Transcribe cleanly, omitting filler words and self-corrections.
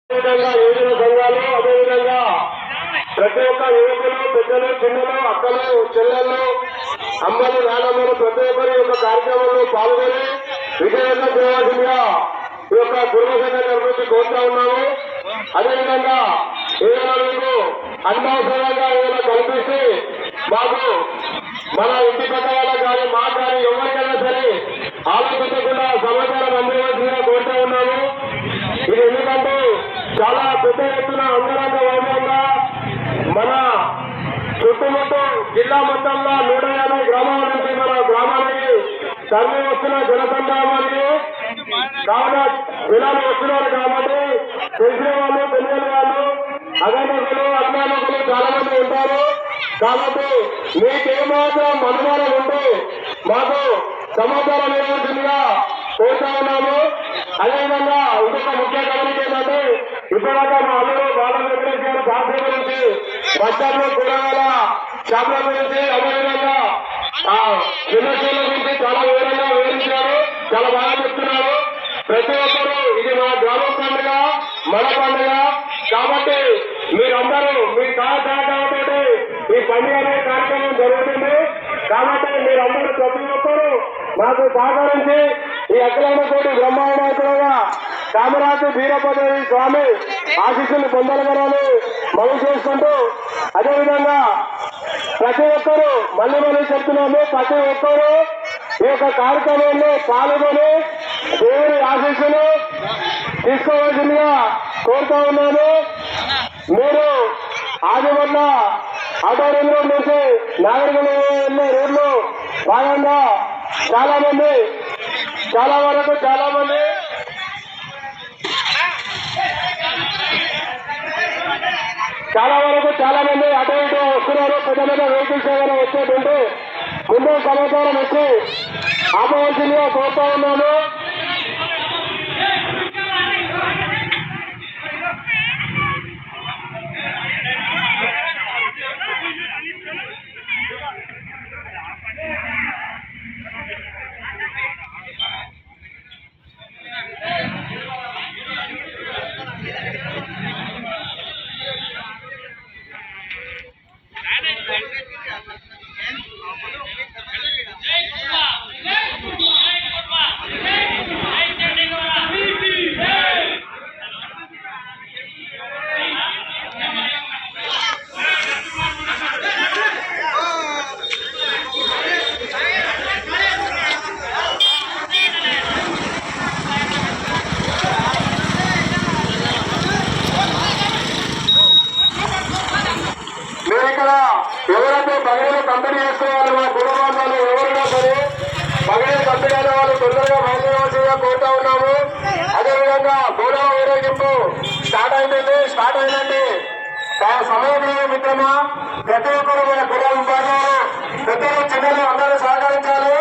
అదేవిధంగా యువజన సంఘాలు, అదేవిధంగా ప్రతి ఒక్క యువకులు, పెద్దలు, చిన్నలు, అక్కలు, చెల్లెళ్ళు, అమ్మలు, నానమ్మలు ప్రతి ఒక్కరు ఈ యొక్క కార్యక్రమంలో పాల్గొని విజయంగా చేయవలసిందిగా ఈ యొక్క గురువుగారి గురించి కోరుతా ఉన్నాము. అదేవిధంగా ఏదైనా మీకు అనవసరంగా ఏదైనా కల్పిస్తే మాకు మన ఇంటి పక్క వాళ్ళకి కానీ మాకు కానీ ఎవరికైనా సరే ఆలోచించకుండా సమాచారం అందజేయవలసిందిగా కోరుతా ఉన్నాము. ఇది ఎందుకంటే చాలా పెద్ద ఎత్తున అంగరంగ వైభవంగా మన చుట్టుముట్టు జిల్లా మొత్తంలో 150 గ్రామాల నుంచి మన గ్రామానికి తరలి వస్తున్న జనసంద్రామానికి కావున జనాలు వస్తున్నారు కాబట్టి తెలిసిన వాళ్ళు, తెలియని వాళ్ళు, అగంతకులు, అజ్ఞానకులు చాలా మంది ఉంటారు. కాబట్టి మీకేమాత్రం అనుమానం ఉంటే మాకు సమాచారం ఇవ్వాల్సిందిగా కోరుతా ఉన్నాము. అదేవిధంగా ఇంకొక ముఖ్య గమనిక ఏంటంటే ఇప్పటిదాకా మా అల్లుడు బాల వెంకటేష్ గారు ఫ్యాక్టరీ గురించి, బస్టాండ్లో కూరగాయల షాపుల గురించి, అదేవిధంగా ఇండస్ట్రీల గురించి చాలా వివరంగా వివరించారు. చాలా బాగా చెప్తున్నారు. ప్రతి ఒక్కరూ ఇది మా గ్రామ పండుగ, మన పండుగ కాబట్టి మీరందరూ మీ సహకారంతో ఈ పండుగ అనే కార్యక్రమం జరుగుతుంది. కాబట్టి మీరందరూ ప్రతి ఒక్కరూ మాకు సహకరించి ఈ అఖిలాండ కోటి బ్రహ్మాండగా కామరాజు వీరభద్ర స్వామి ఆశీస్సులు పొందగలని మనం చేసుకుంటూ, అదేవిధంగా ప్రతి ఒక్కరూ మళ్ళీ చెప్తున్నాము, ప్రతి ఒక్కరూ ఈ యొక్క కార్యక్రమంలో పాల్గొని దేవుడి ఆశీస్సులు తీసుకోవాల్సిందిగా కోరుతా ఉన్నాము. మీరు ఆదివల్ల ఆటోరంగం నుంచి నాగరికలు వెళ్ళే రోడ్లు భాగంగా చాలా వరకు అటు ఇటు వస్తున్నారు. పెద్ద పెద్ద వెహికల్స్ ఏమైనా వచ్చేటుంటే ముందు సమాచారం ఇచ్చి ఆపవలసిందిగా కోరుతా ఉన్నాము. ఎవరైతే బగైలు కంపెనీ చేసుకోవాలి మా కుటుంబాలు ఎవరైనా సరే బగైలు కంపెనీ అనే వాళ్ళు తొందరగా బయలుదేరవలసిందిగా కోరుతా ఉన్నాము. అదేవిధంగా గౌరవ ఊరేగింపు స్టార్ట్ అయిందండి. సమయం లేదు మిత్రమా. ప్రతి ఒక్కరు మన కుటుంబ పెద్దలు, చిన్నలు అందరూ సహకరించాలి.